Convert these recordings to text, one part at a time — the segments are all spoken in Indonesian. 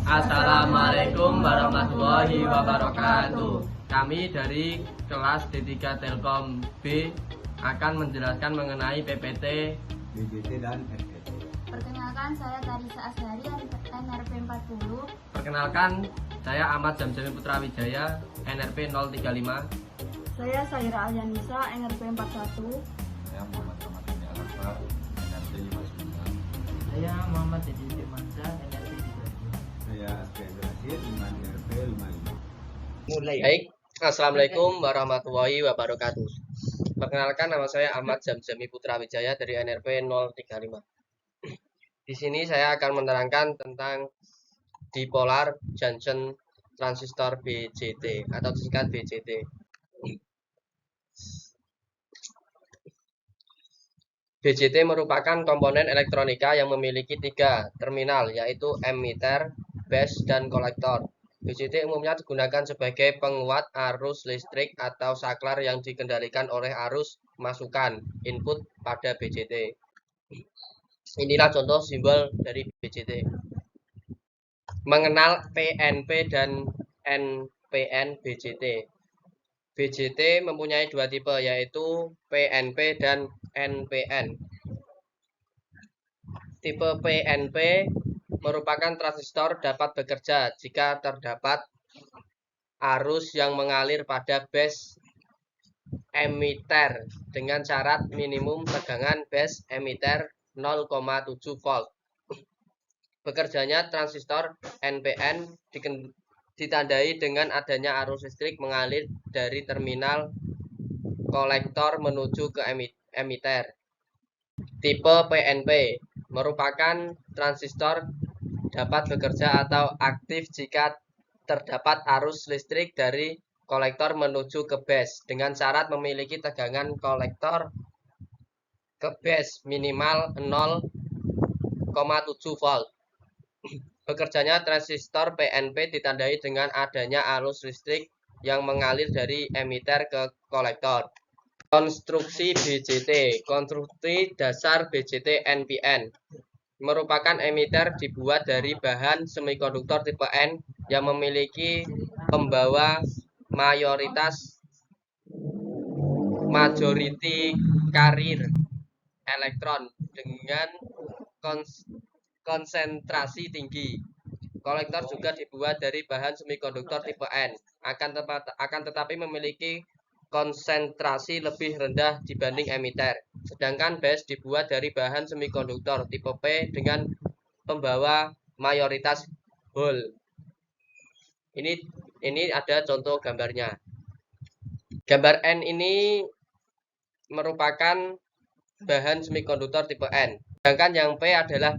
Assalamualaikum warahmatullahi wabarakatuh. Kami dari kelas D3 Telkom B akan menjelaskan mengenai PPT, BJT dan SPT. Perkenalkan, saya Tarisa Ashari, NRP 40. Perkenalkan, saya Ahmad Jamsemi Putra Wijaya, NRP 035. Saya Saira Alyanisa, NRP 41. Saya Muhammad Ramadan Al-Akbar, NRP 59. Saya Muhammad Dedi Firmansyah, NRP 32. Saya Asfi Abdul NRP 55. Baik, Assalamualaikum warahmatullahi wabarakatuh. Perkenalkan, nama saya Ahmad Jamsemi Putra Wijaya dari NRP 035. Di sini saya akan menerangkan tentang dipolar junction transistor BJT atau disingkat BJT. BJT merupakan komponen elektronika yang memiliki 3 terminal, yaitu emitter, base, dan kolektor. BJT umumnya digunakan sebagai penguat arus listrik atau saklar yang dikendalikan oleh arus masukan input pada BJT. Inilah contoh simbol dari BJT. Mengenal PNP dan NPN BJT. BJT mempunyai 2 tipe, yaitu PNP dan NPN. Tipe PNP merupakan transistor dapat bekerja jika terdapat arus yang mengalir pada base emitter dengan syarat minimum tegangan base emitter 0,7 volt. Bekerjanya transistor NPN ditandai dengan adanya arus listrik mengalir dari terminal kolektor menuju ke emitter. Tipe PNP merupakan transistor dapat bekerja atau aktif jika terdapat arus listrik dari kolektor menuju ke base dengan syarat memiliki tegangan kolektor ke base minimal 0,7 volt. Bekerjanya transistor PNP ditandai dengan adanya arus listrik yang mengalir dari emitter ke kolektor. Konstruksi BJT. Konstruksi dasar BJT NPN merupakan emitter dibuat dari bahan semikonduktor tipe N yang memiliki pembawa majority carrier elektron dengan konsentrasi tinggi. Kolektor juga dibuat dari bahan semikonduktor tipe N, akan tetapi memiliki konsentrasi lebih rendah dibanding emitter. Sedangkan base dibuat dari bahan semikonduktor tipe P dengan pembawa mayoritas hole. Ini ada contoh gambarnya. Gambar N ini merupakan bahan semikonduktor tipe N. Sedangkan yang P adalah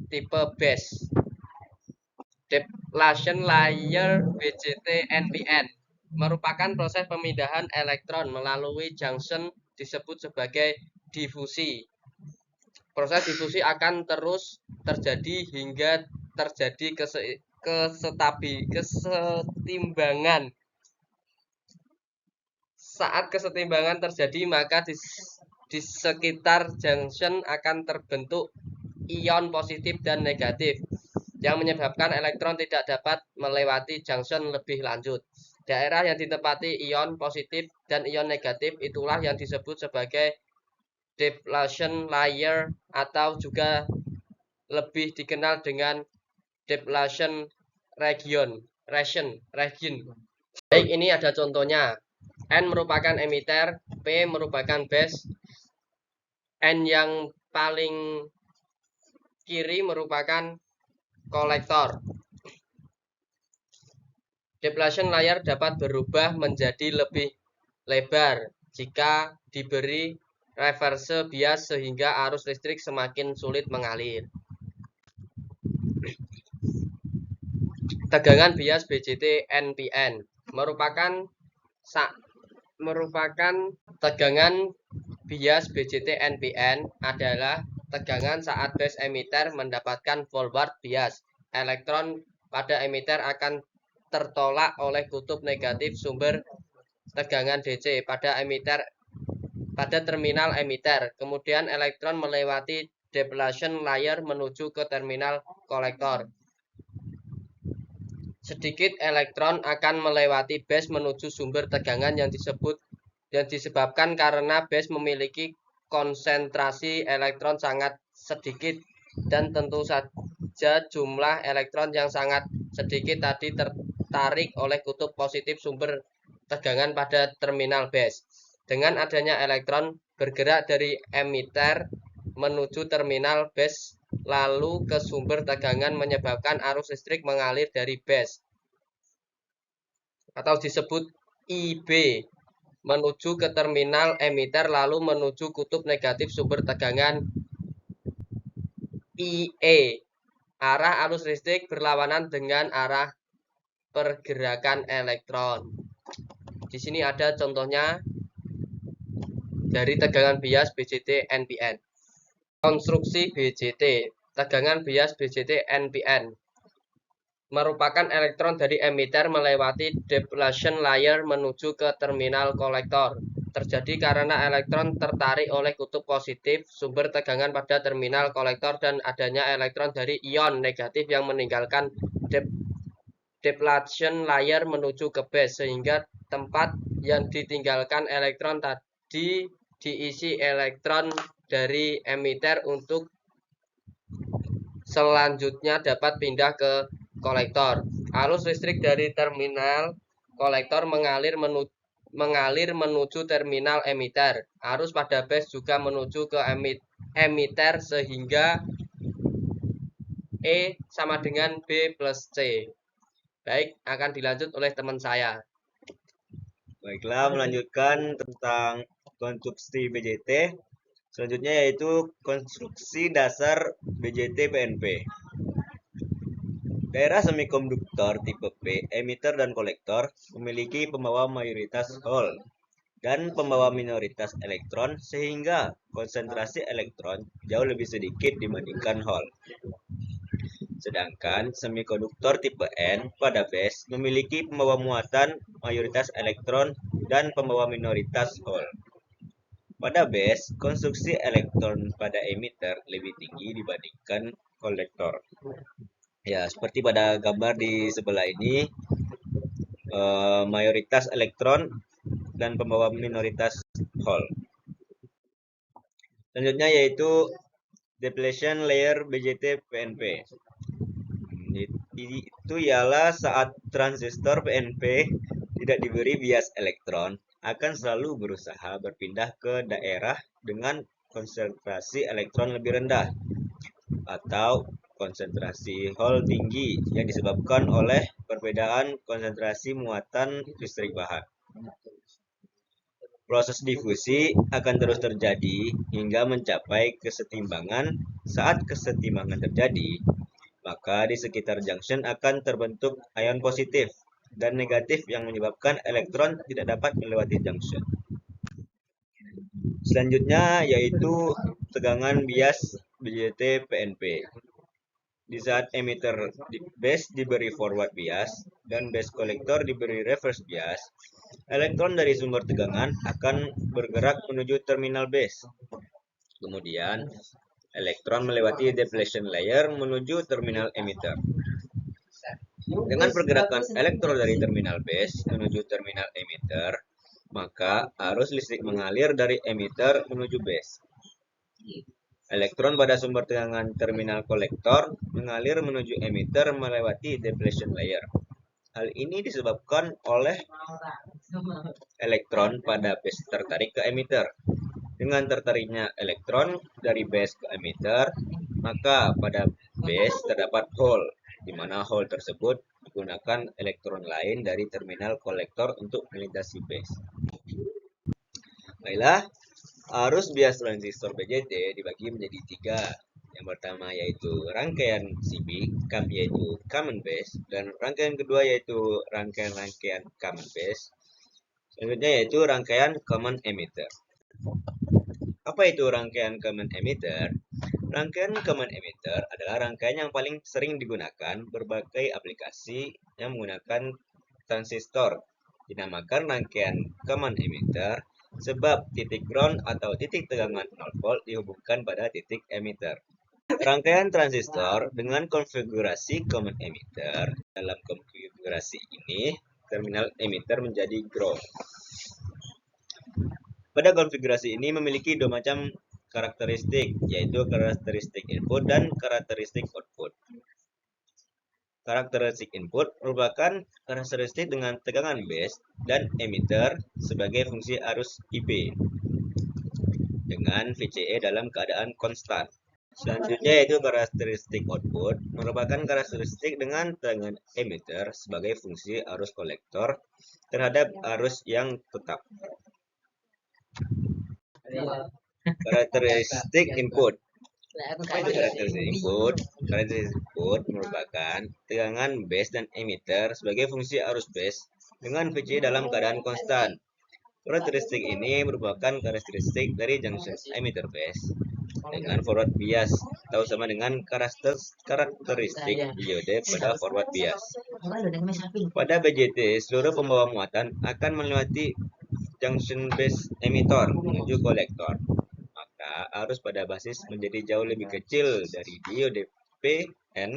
tipe base. Depletion layer BJT NPN merupakan proses pemindahan elektron melalui junction disebut sebagai difusi. Proses difusi akan terus terjadi hingga terjadi kesetimbangan. Saat kesetimbangan terjadi, maka di sekitar junction akan terbentuk ion positif dan negatif yang menyebabkan elektron tidak dapat melewati junction lebih lanjut. Daerah yang ditempati ion positif dan ion negatif itulah yang disebut sebagai depletion layer atau juga lebih dikenal dengan depletion region. Baik, ini ada contohnya. N merupakan emitter, P merupakan base, N yang paling kiri merupakan kolektor. Depletion layer dapat berubah menjadi lebih lebar jika diberi reverse bias sehingga arus listrik semakin sulit mengalir. Tegangan bias BJT NPN merupakan tegangan bias BJT NPN adalah tegangan saat base emitter mendapatkan forward bias. Elektron pada emitter akan tertolak oleh kutub negatif sumber tegangan DC pada terminal emitter. Kemudian elektron melewati depletion layer menuju ke terminal kolektor. sedikit elektron akan melewati base menuju sumber tegangan yang disebabkan karena base memiliki konsentrasi elektron sangat sedikit, dan tentu saja jumlah elektron yang sangat sedikit tadi tertarik oleh kutub positif sumber tegangan pada terminal base. Dengan adanya elektron bergerak dari emitter menuju terminal base lalu ke sumber tegangan menyebabkan arus listrik mengalir dari base atau disebut IB menuju ke terminal emitter lalu menuju kutub negatif sumber tegangan IE. Arah arus listrik berlawanan dengan arah pergerakan elektron. Di sini ada contohnya dari tegangan bias BJT NPN. Konstruksi BJT, tegangan bias BJT NPN merupakan elektron dari emitter melewati depletion layer menuju ke terminal kolektor. Terjadi karena elektron tertarik oleh kutub positif sumber tegangan pada terminal kolektor dan adanya elektron dari ion negatif yang meninggalkan depletion layer menuju ke base, sehingga tempat yang ditinggalkan elektron tadi diisi elektron dari emitter untuk selanjutnya dapat pindah ke kolektor. Arus listrik dari terminal kolektor mengalir menuju terminal emitter. Arus pada base juga menuju ke emitter sehingga E sama dengan B plus C. Baik, akan dilanjut oleh teman saya. Baiklah, melanjutkan tentang konstruksi BJT. Selanjutnya yaitu konstruksi dasar BJT PNP. Daerah semikonduktor tipe P, emitter dan kolektor, memiliki pembawa mayoritas hole dan pembawa minoritas elektron, sehingga konsentrasi elektron jauh lebih sedikit dibandingkan hole. Sedangkan semikonduktor tipe N pada base memiliki pembawa muatan mayoritas elektron dan pembawa minoritas hole. Pada base, konstruksi elektron pada emitter lebih tinggi dibandingkan kolektor. Ya, seperti pada gambar di sebelah ini, mayoritas elektron dan pembawa minoritas hole. Selanjutnya yaitu depletion layer BJT PNP. Itu ialah saat transistor PNP tidak diberi bias elektron, akan selalu berusaha berpindah ke daerah dengan konsentrasi elektron lebih rendah atau konsentrasi hole tinggi yang disebabkan oleh perbedaan konsentrasi muatan listrik bahan. Proses difusi akan terus terjadi hingga mencapai kesetimbangan. Saat kesetimbangan terjadi, maka di sekitar junction akan terbentuk ion positif dan negatif yang menyebabkan elektron tidak dapat melewati junction. Selanjutnya yaitu tegangan bias BJT PNP. Di saat emitter base diberi forward bias dan base kolektor diberi reverse bias, elektron dari sumber tegangan akan bergerak menuju terminal base. Kemudian, elektron melewati depletion layer menuju terminal emitter. Dengan pergerakan elektron dari terminal base menuju terminal emitter, maka arus listrik mengalir dari emitter menuju base. Elektron pada sumber tegangan terminal kolektor mengalir menuju emitter melewati depletion layer. Hal ini disebabkan oleh elektron pada base tertarik ke emitter. Dengan tertariknya elektron dari base ke emitter, maka pada base terdapat hole, di mana hole tersebut menggunakan elektron lain dari terminal kolektor untuk melintasi base. Baiklah, arus bias transistor BJT dibagi menjadi 3. Yang pertama yaitu rangkaian CB, yaitu common base, dan rangkaian kedua yaitu rangkaian common base. Selanjutnya yaitu rangkaian common emitter. Apa itu rangkaian common emitter? Rangkaian common emitter adalah rangkaian yang paling sering digunakan berbagai aplikasi yang menggunakan transistor. Dinamakan rangkaian common emitter sebab titik ground atau titik tegangan 0 volt dihubungkan pada titik emitter. Rangkaian transistor dengan konfigurasi common emitter dalam konfigurasi konfigurasi ini, terminal emitter menjadi ground. Pada konfigurasi ini memiliki dua macam karakteristik, yaitu karakteristik input dan karakteristik output. Karakteristik input merupakan karakteristik dengan tegangan base dan emitter sebagai fungsi arus IB dengan VCE dalam keadaan konstan. Selanjutnya yaitu karakteristik output merupakan karakteristik dengan tegangan emitter sebagai fungsi arus kolektor terhadap arus yang tetap. Karakteristik input Karakteristik input merupakan tegangan base dan emitter sebagai fungsi arus base dengan VCE dalam keadaan konstan. Karakteristik ini merupakan karakteristik dari junction emitter base dengan forward bias atau sama dengan karakteristik diode pada forward bias. Pada BJT, seluruh pembawa muatan akan melewati junction base emitter menuju kolektor. Arus pada basis menjadi jauh lebih kecil dari diode PN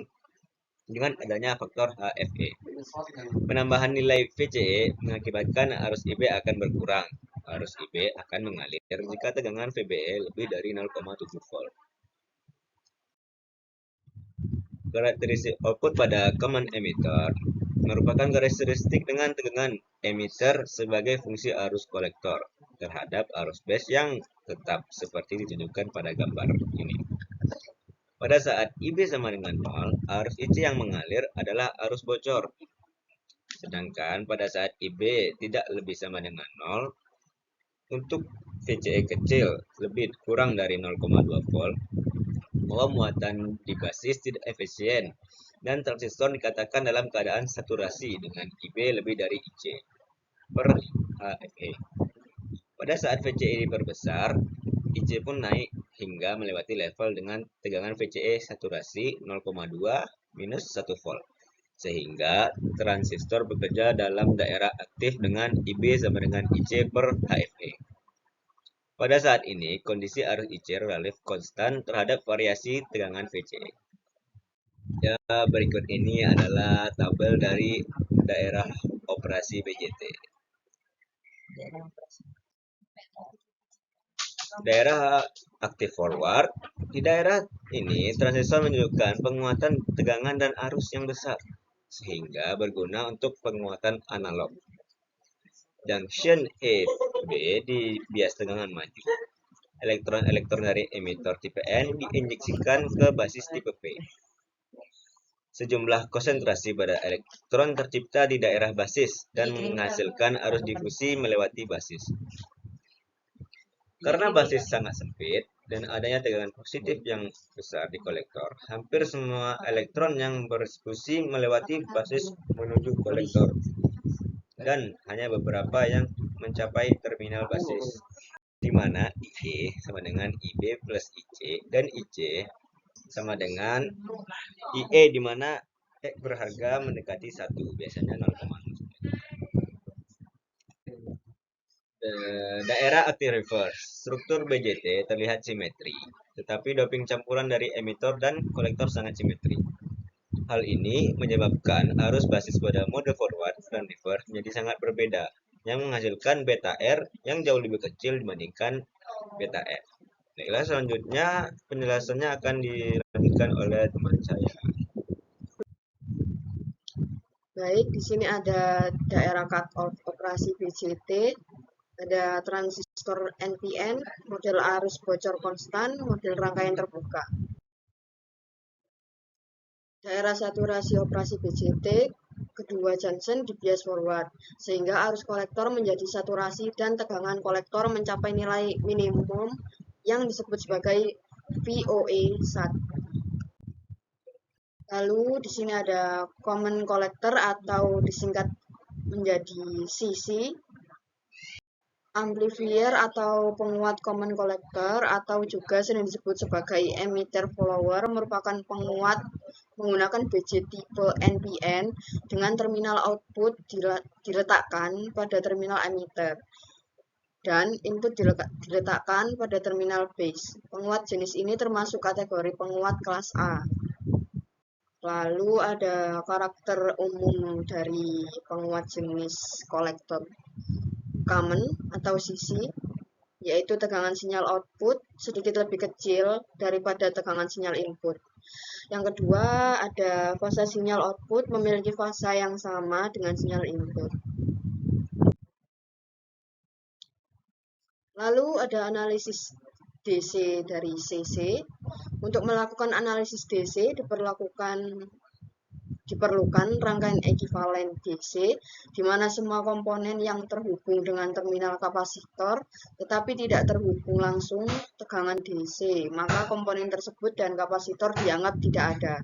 dengan adanya faktor HFE. Penambahan nilai VCE mengakibatkan arus IB akan berkurang. Arus IB akan mengalir jika tegangan VBE lebih dari 0,7 volt. Karakteristik output pada common emitter merupakan karakteristik dengan tegangan emitter sebagai fungsi arus kolektor terhadap arus base yang tetap seperti ditunjukkan pada gambar ini. Pada saat IB sama dengan 0, arus IC yang mengalir adalah arus bocor. Sedangkan pada saat IB tidak lebih sama dengan 0, untuk VCE kecil lebih kurang dari 0,2 volt, bahwa muatan di basis tidak efisien dan transistor dikatakan dalam keadaan saturasi dengan IB lebih dari IC per HFE. Pada saat VCE diperbesar, IC pun naik hingga melewati level dengan tegangan VCE saturasi 0,2 minus 1 volt. Sehingga transistor bekerja dalam daerah aktif dengan IB sama dengan IC per HFE. Pada saat ini, kondisi arus IC relatif konstan terhadap variasi tegangan VCE. Ya, berikut ini adalah tabel dari daerah operasi BJT. Daerah aktif forward. Di daerah ini, transistor menunjukkan penguatan tegangan dan arus yang besar, sehingga berguna untuk penguatan analog. Junction AB di bias tegangan maju. Elektron-elektron dari emitter tipe N diinjeksikan ke basis tipe P. Sejumlah konsentrasi pada elektron tercipta di daerah basis dan menghasilkan arus difusi melewati basis. Karena basis sangat sempit dan adanya tegangan positif yang besar di kolektor, hampir semua elektron yang berdifusi melewati basis menuju kolektor, dan hanya beberapa yang mencapai terminal basis, di mana IE sama dengan IB plus IC dan IC sama dengan IE, di mana X berharga mendekati 1, biasanya 0,0. Daerah aktif reverse. Struktur BJT terlihat simetri, tetapi doping campuran dari emitter dan kolektor sangat simetri. Hal ini menyebabkan arus basis pada mode forward dan reverse menjadi sangat berbeda, yang menghasilkan beta R yang jauh lebih kecil dibandingkan beta F. Baiklah, selanjutnya penjelasannya akan dilanjutkan oleh teman saya. Baik, di sini ada daerah cut-off operasi BJT, ada transistor NPN, model arus bocor konstan, model rangkaian terbuka. Daerah saturasi operasi BJT, kedua junction di bias forward, sehingga arus kolektor menjadi saturasi dan tegangan kolektor mencapai nilai minimum yang disebut sebagai VOE 1. Lalu di sini ada common collector atau disingkat menjadi CC, amplifier atau penguat common collector atau juga sering disebut sebagai emitter follower merupakan penguat menggunakan BJ tipe NPN dengan terminal output diletakkan pada terminal emitter dan input diletakkan pada terminal base. Penguat jenis ini termasuk kategori penguat kelas A. Lalu ada karakter umum dari penguat jenis kolektor common atau CC, yaitu tegangan sinyal output sedikit lebih kecil daripada tegangan sinyal input. Yang kedua, ada fasa sinyal output memiliki fasa yang sama dengan sinyal input. Lalu ada analisis DC dari CC. Untuk melakukan analisis DC diperlukan rangkaian ekivalen DC, di mana semua komponen yang terhubung dengan terminal kapasitor tetapi tidak terhubung langsung tegangan DC, maka komponen tersebut dan kapasitor dianggap tidak ada.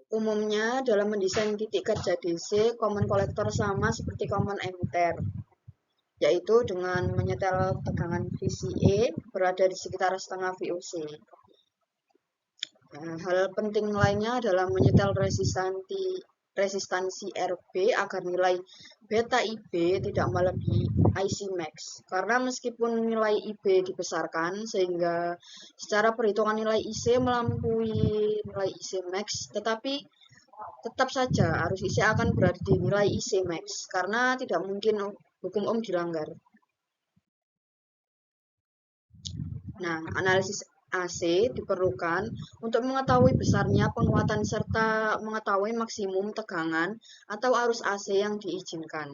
Umumnya dalam mendesain titik kerja DC, common collector sama seperti common emitter, yaitu dengan menyetel tegangan VCE berada di sekitar setengah VOC. Nah, hal penting lainnya adalah menyetel resistansi RB agar nilai beta IB tidak melebihi IC max. Karena meskipun nilai IB dibesarkan sehingga secara perhitungan nilai IC melampaui nilai IC max, tetapi tetap saja arus IC akan berada di nilai IC max karena tidak mungkin hukum Ohm dilanggar. Nah, analisis AC diperlukan untuk mengetahui besarnya penguatan serta mengetahui maksimum tegangan atau arus AC yang diizinkan.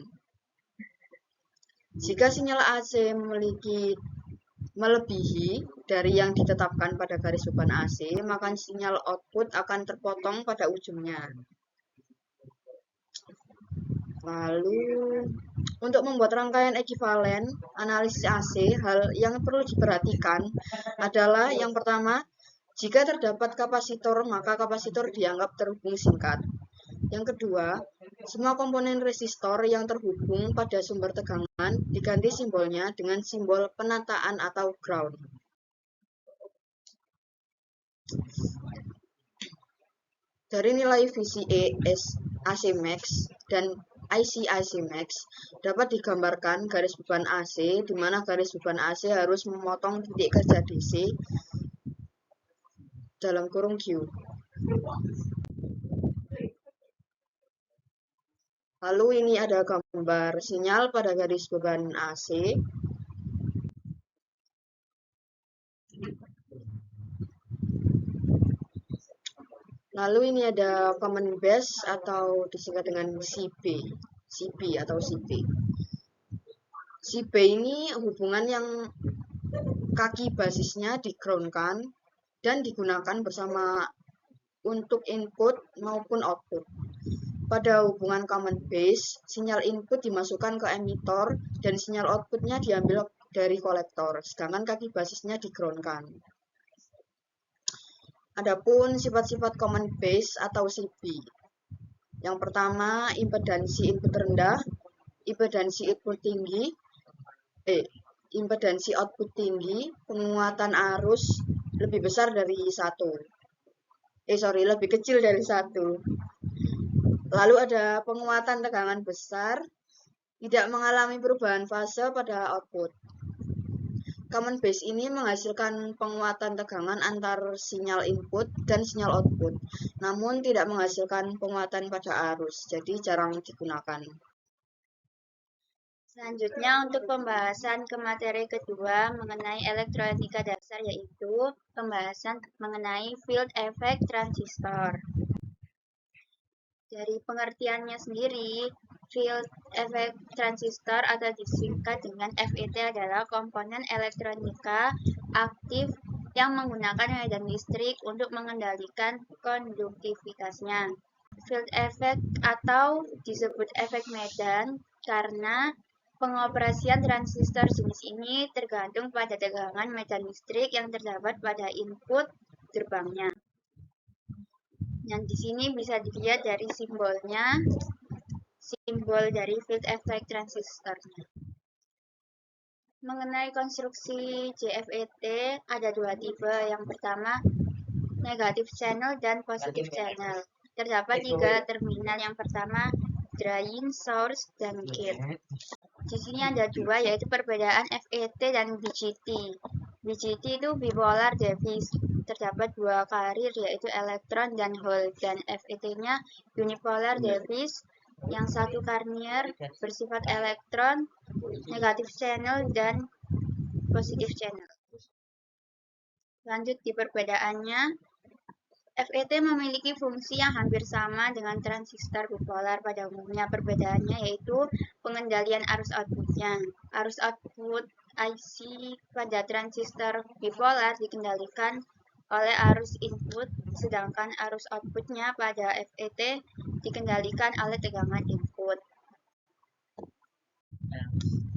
Jika sinyal AC melebihi dari yang ditetapkan pada garis beban AC, maka sinyal output akan terpotong pada ujungnya. Lalu, untuk membuat rangkaian ekivalen analisis AC, hal yang perlu diperhatikan adalah yang pertama, jika terdapat kapasitor, maka kapasitor dianggap terhubung singkat. Yang kedua, semua komponen resistor yang terhubung pada sumber tegangan diganti simbolnya dengan simbol penataan atau ground. Dari nilai VCE AC max dan IC max dapat digambarkan garis beban AC, di mana garis beban AC harus memotong titik kerja DC dalam kurung Q. Lalu ini ada gambar sinyal pada garis beban AC. Lalu ini ada common base atau disingkat dengan CB atau CB. CB ini hubungan yang kaki basisnya di-groundkan dan digunakan bersama untuk input maupun output. Pada hubungan common base, sinyal input dimasukkan ke emitor dan sinyal outputnya diambil dari kolektor, sedangkan kaki basisnya di-groundkan. Adapun sifat-sifat common base atau CB. Yang pertama, impedansi input rendah, impedansi output tinggi, penguatan arus lebih besar dari lebih kecil dari 1. Lalu ada penguatan tegangan besar, tidak mengalami perubahan fase pada output. Common base ini menghasilkan penguatan tegangan antar sinyal input dan sinyal output, namun tidak menghasilkan penguatan pada arus, jadi jarang digunakan. Selanjutnya untuk pembahasan ke materi kedua mengenai elektronika dasar, yaitu pembahasan mengenai field effect transistor. Dari pengertiannya sendiri, field effect transistor atau disingkat dengan FET adalah komponen elektronika aktif yang menggunakan medan listrik untuk mengendalikan konduktivitasnya. Field effect atau disebut efek medan karena pengoperasian transistor jenis ini tergantung pada tegangan medan listrik yang terdapat pada input gerbangnya. Yang di sini bisa dilihat dari simbolnya, simbol dari field effect transistornya. Mengenai konstruksi JFET ada dua tipe. Yang pertama, negatif channel dan positif channel. Terdapat 3 terminal. Yang pertama, drain, source, dan gate. Di sini ada 2, yaitu perbedaan FET dan BJT. BJT itu bipolar device, terdapat dua karir yaitu elektron dan hole, dan FET-nya unipolar device. Yang satu karir bersifat elektron, negatif channel dan positif channel. Lanjut di perbedaannya, FET memiliki fungsi yang hampir sama dengan transistor bipolar pada umumnya. Perbedaannya yaitu pengendalian arus outputnya. Arus output IC pada transistor bipolar dikendalikan oleh arus input, sedangkan arus outputnya pada FET dikendalikan oleh tegangan input.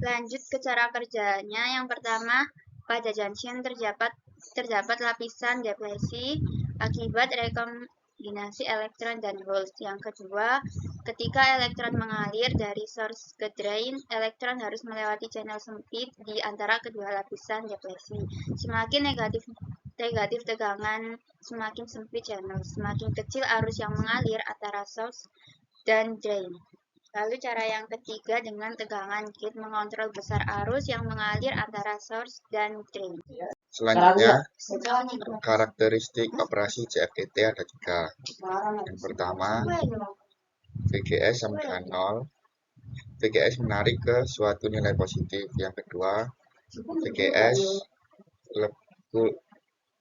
Lanjut ke cara kerjanya. Yang pertama, pada junction terdapat lapisan depresi akibat rekombinasi elektron dan hole. Yang kedua, ketika elektron mengalir dari source ke drain, elektron harus melewati channel sempit di antara kedua lapisan depresi. Semakin negatif tegangan, semakin sempit channel, semakin kecil arus yang mengalir antara source dan drain. Lalu cara yang ketiga dengan tegangan gate mengontrol besar arus yang mengalir antara source dan drain. Selanjutnya, karakteristik operasi CFET ada 3. Yang pertama, VGS sama dengan 0. VGS menarik ke suatu nilai positif. Yang kedua, VGS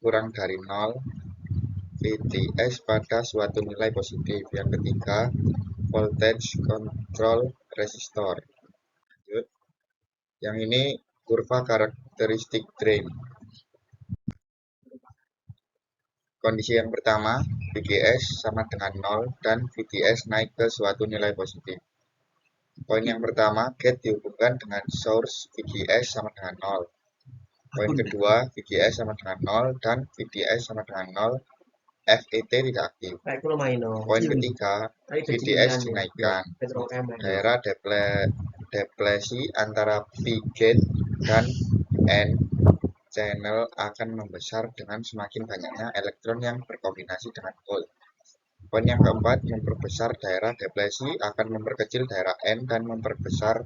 kurang dari 0. VTS pada suatu nilai positif. Yang ketiga, voltage control resistor. Lanjut. Yang ini kurva karakteristik drain. Kondisi yang pertama, VGS sama dengan 0 dan VTS naik ke suatu nilai positif. Poin yang pertama, gate dihubungkan dengan source VGS sama dengan 0. Poin kedua, VGS sama dengan 0 dan VTS sama dengan 0. FET tidak aktif. Poin ketiga, VDS dinaikkan. Daerah depresi antara V gate dan N channel akan membesar dengan semakin banyaknya elektron yang berkombinasi dengan hole. Poin yang keempat, memperbesar daerah depresi akan memperkecil daerah N dan memperbesar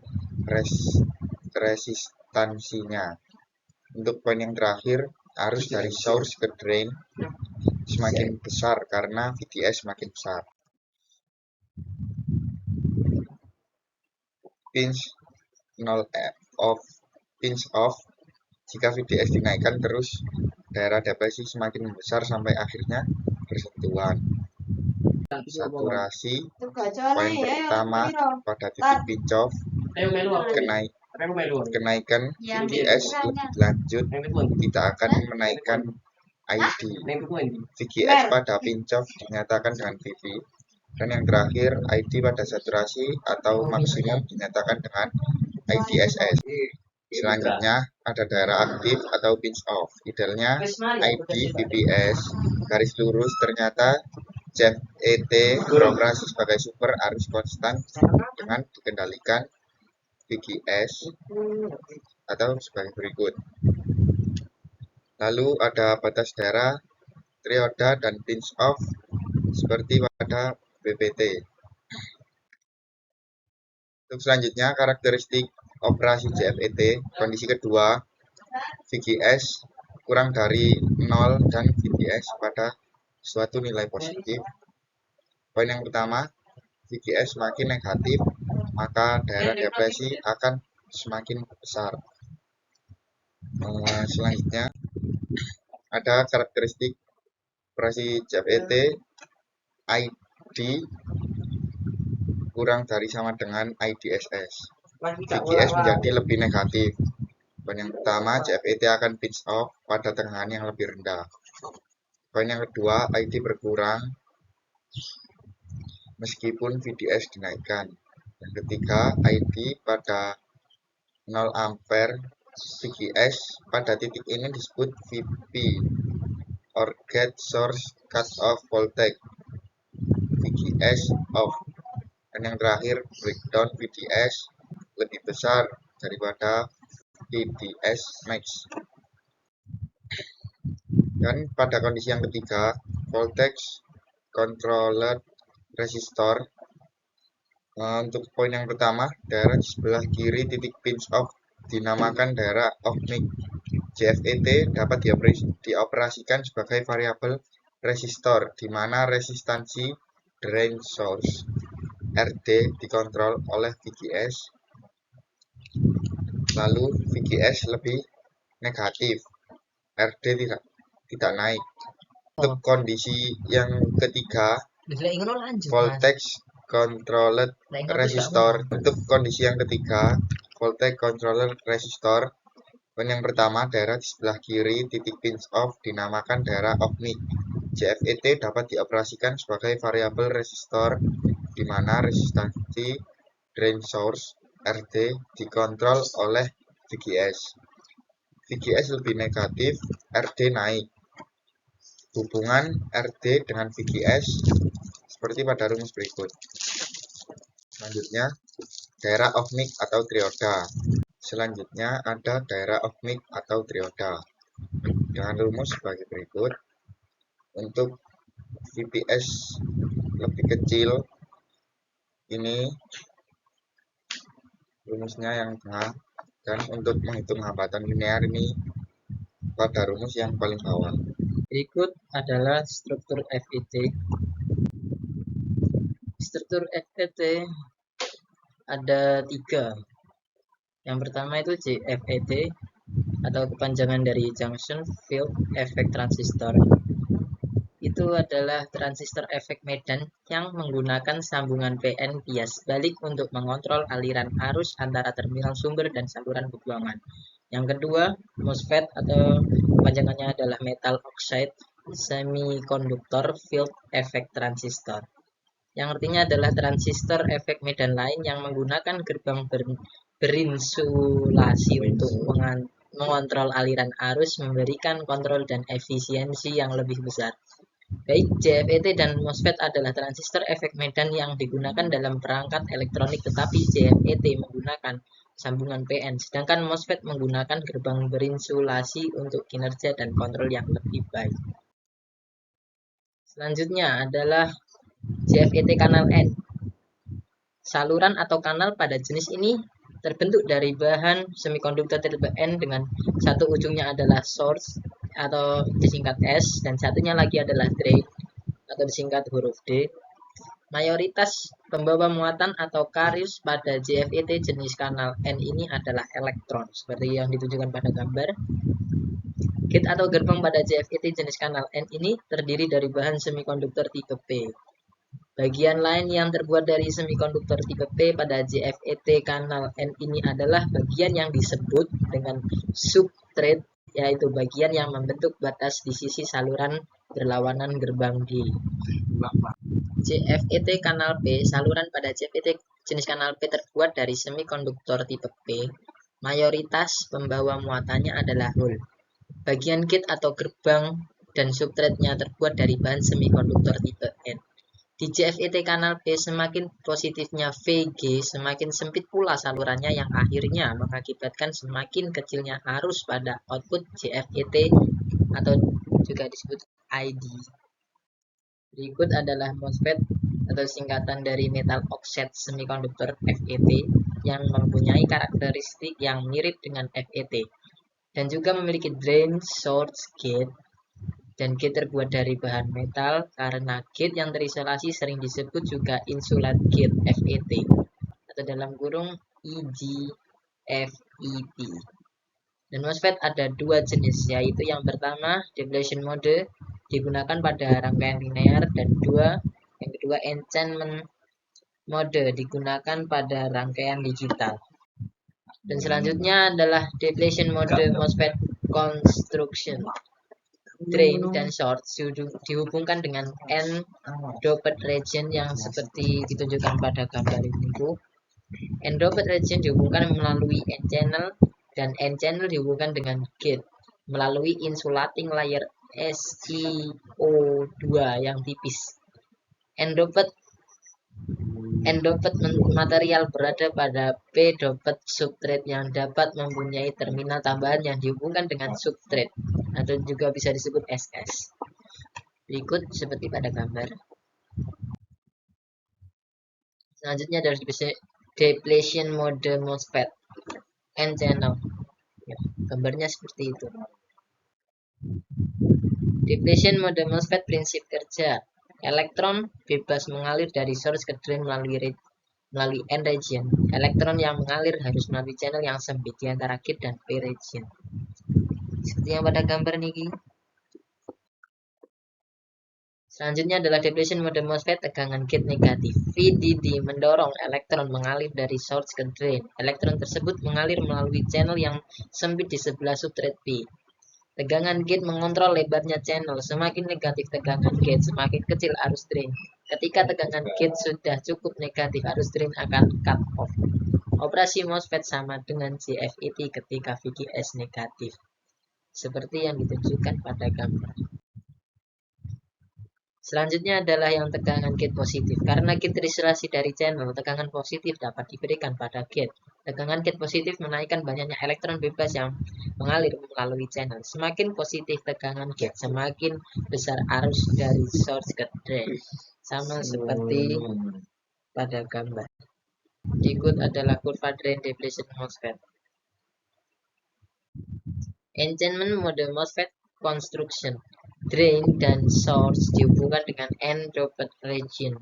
resistansinya. Untuk poin yang terakhir, arus dari source ke drain semakin besar karena VDS semakin besar. Pinch off, jika VDS dinaikkan terus daerah depresi semakin membesar sampai akhirnya bersentuhan. Saturasi, poin pertama pada titik pinch off, kenaikan VDS lebih lanjut tidak akan menaikkan ID. VGS pada pinch off dinyatakan dengan VV. Dan yang terakhir, ID pada saturasi atau maksimum dinyatakan dengan IDSS. Selanjutnya, ada daerah aktif atau pinch off. Idealnya ID VPS garis lurus, ternyata CFET beroperasi sebagai sumber arus konstan dengan dikendalikan VGS atau sebagai berikut. Lalu ada batas daerah, trioda, dan pinch off seperti pada BPT. Untuk selanjutnya, karakteristik operasi CFET. Kondisi kedua, VGS kurang dari 0 dan VDS pada suatu nilai positif. Poin yang pertama, VGS semakin negatif, maka daerah depresi akan semakin besar. Selanjutnya, ada karakteristik operasi CFET, ID kurang dari sama dengan IDSS. VGS menjadi lebih negatif. Poin yang pertama, CFET akan pinch off pada tegangan yang lebih rendah. Poin yang kedua, ID berkurang meskipun VDS dinaikkan. Yang ketiga, ID pada 0 ampere. VGS pada titik ini disebut VP or gate source cut off voltage. VGS off. Dan yang terakhir, breakdown VDS lebih besar daripada VDS max. Dan pada kondisi yang ketiga, voltage controlled resistor. Untuk poin yang pertama, daerah di sebelah kiri titik pinch off dinamakan daerah off-mix. JFET dapat dioperasikan sebagai variabel resistor, di mana resistansi drain source RD dikontrol oleh VGS, lalu VGS lebih negatif, RD tidak naik. Untuk kondisi yang ketiga, voltage controlled resistor. Untuk kondisi yang ketiga, voltage controller resistor. Yang pertama, daerah di sebelah kiri titik pinch off dinamakan daerah ohmic. JFET dapat dioperasikan sebagai variabel resistor, di mana resistansi drain source RD dikontrol oleh VGS. VGS lebih negatif, RD naik. Hubungan RD dengan VGS seperti pada rumus berikut. Selanjutnya, daerah ohmic atau trioda. Selanjutnya ada daerah ohmic atau trioda dengan rumus sebagai berikut. Untuk VPS lebih kecil, ini rumusnya yang tengah, dan untuk menghitung hambatan linear ini pada rumus yang paling bawah. Berikut adalah struktur FET. Struktur FET ada 3. Yang pertama itu JFET atau kepanjangan dari Junction Field Effect Transistor. Itu adalah transistor efek medan yang menggunakan sambungan PN bias balik untuk mengontrol aliran arus antara terminal sumber dan saluran pembuangan. Yang kedua, MOSFET atau kepanjangannya adalah Metal Oxide Semiconductor Field Effect Transistor. Yang artinya adalah transistor efek medan lain yang menggunakan gerbang berinsulasi untuk mengontrol aliran arus, memberikan kontrol dan efisiensi yang lebih besar. Baik JFET dan MOSFET adalah transistor efek medan yang digunakan dalam perangkat elektronik, tetapi JFET menggunakan sambungan PN, sedangkan MOSFET menggunakan gerbang berinsulasi untuk kinerja dan kontrol yang lebih baik. Selanjutnya adalah JFET kanal N. Saluran atau kanal pada jenis ini terbentuk dari bahan semikonduktor tipe N dengan satu ujungnya adalah source atau disingkat S dan satunya lagi adalah drain atau disingkat huruf D. Mayoritas pembawa muatan atau carriers pada JFET jenis kanal N ini adalah elektron seperti yang ditunjukkan pada gambar. Gate atau gerbang pada JFET jenis kanal N ini terdiri dari bahan semikonduktor tipe P. Bagian lain yang terbuat dari semikonduktor tipe P pada JFET kanal N ini adalah bagian yang disebut dengan substrate, yaitu bagian yang membentuk batas di sisi saluran berlawanan gerbang D. JFET kanal P, saluran pada JFET jenis kanal P terbuat dari semikonduktor tipe P. Mayoritas pembawa muatannya adalah hole. Bagian gate atau gerbang dan substrate-nya terbuat dari bahan semikonduktor tipe N. Di JFET kanal P, semakin positifnya VG, semakin sempit pula salurannya yang akhirnya mengakibatkan semakin kecilnya arus pada output JFET atau juga disebut ID. Berikut adalah MOSFET atau singkatan dari Metal Oxide Semiconductor FET yang mempunyai karakteristik yang mirip dengan FET dan juga memiliki drain, source, gate. Dan gate terbuat dari bahan metal karena gate yang terisolasi sering disebut juga insulate gate FET atau dalam kurung EGFET. Dan MOSFET ada 2 jenis, yaitu yang pertama depletion mode digunakan pada rangkaian linear dan yang kedua enchantment mode digunakan pada rangkaian digital. Dan selanjutnya adalah depletion mode MOSFET construction. Drain dan source dihubungkan dengan N-doped region yang seperti ditunjukkan pada gambar ini. N-doped region dihubungkan melalui N-channel dan N-channel dihubungkan dengan gate melalui insulating layer SiO2 yang tipis. N-doped material berada pada P-doped substrate yang dapat mempunyai terminal tambahan yang dihubungkan dengan substrate atau juga bisa disebut SS. Berikut seperti pada gambar. Selanjutnya dari depletion mode MOSFET N-channel. Gambarnya seperti itu. Depletion mode MOSFET prinsip kerja. Elektron bebas mengalir dari source ke drain melalui N region. Elektron yang mengalir harus melalui channel yang sempit di antara gate dan P region. Seperti yang pada gambar niki. Selanjutnya adalah depletion mode MOSFET tegangan gate negatif. VDD mendorong elektron mengalir dari source ke drain. Elektron tersebut mengalir melalui channel yang sempit di sebelah substrate P. Tegangan gate mengontrol lebarnya channel. Semakin negatif tegangan gate, semakin kecil arus drain. Ketika tegangan gate sudah cukup negatif, arus drain akan cut off. Operasi MOSFET sama dengan JFET ketika VGS negatif. Seperti yang ditunjukkan pada gambar. Selanjutnya adalah yang tegangan gate positif. Karena gate terisolasi dari channel, tegangan positif dapat diberikan pada gate. Tegangan gate positif menaikkan banyaknya elektron bebas yang mengalir melalui channel. Semakin positif tegangan gate, semakin besar arus dari source ke drain. Sama seperti pada gambar. Berikut adalah kurva drain depletion MOSFET. Enchainment mode MOSFET construction. Drain dan source dihubungkan dengan N-doped region.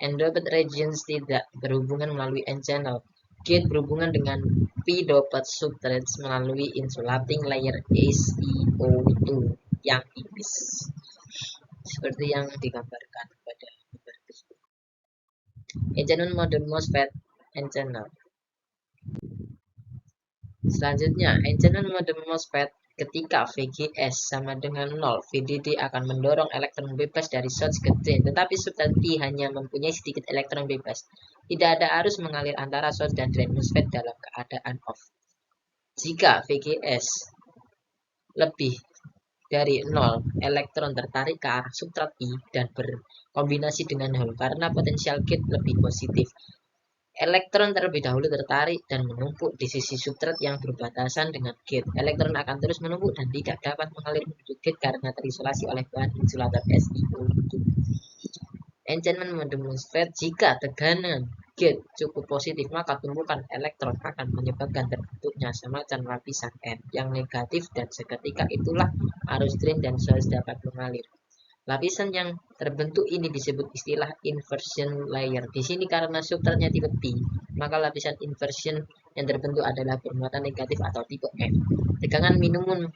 N-doped regions tidak berhubungan melalui N-channel. Gate berhubungan dengan P-doped substrates melalui insulating layer SiO2 yang tipis. Seperti yang digambarkan pada gambar tersebut. Enchainment mode MOSFET N-channel. Selanjutnya, enchainment mode MOSFET. Ketika VGS sama dengan 0, VDD akan mendorong elektron bebas dari source ke drain, tetapi substrat P hanya mempunyai sedikit elektron bebas. Tidak ada arus mengalir antara source dan drain MOSFET dalam keadaan off. Jika VGS lebih dari 0, elektron tertarik ke arah substrat P dan berkombinasi dengan hole karena potensial gate lebih positif. Elektron terlebih dahulu tertarik dan menumpuk di sisi substrat yang berbatasan dengan gate. Elektron akan terus menumpuk dan tidak dapat mengalir menuju gate karena terisolasi oleh bahan insulator SiO2. Enchainment mode MOSFET. Jika tegangan gate cukup positif, maka tumpukan elektron akan menyebabkan terbentuknya semacam lapisan N yang negatif dan seketika itulah arus drain dan source dapat mengalir. Lapisan yang terbentuk ini disebut istilah inversion layer. Di sini karena substratnya tipe P, maka lapisan inversion yang terbentuk adalah bermuatan negatif atau tipe N. Tegangan minimum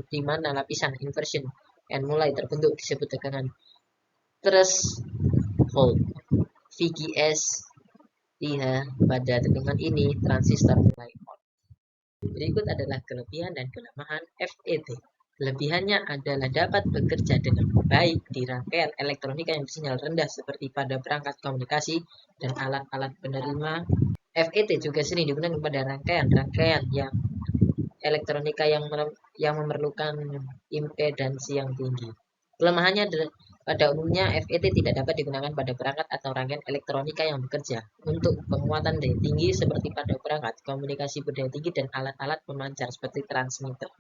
di mana lapisan inversion N mulai terbentuk disebut tegangan threshold. VGS pada tegangan ini transistor mulai on. Berikut adalah kelebihan dan kelemahan FET. Kelebihannya adalah dapat bekerja dengan baik di rangkaian elektronika yang bersinyal rendah seperti pada perangkat komunikasi dan alat-alat penerima. FET juga sering digunakan pada rangkaian yang elektronika yang memerlukan impedansi yang tinggi. Kelemahannya pada umumnya FET tidak dapat digunakan pada perangkat atau rangkaian elektronika yang bekerja untuk penguatan daya tinggi seperti pada perangkat komunikasi berdaya tinggi dan alat-alat pemancar seperti transmitter.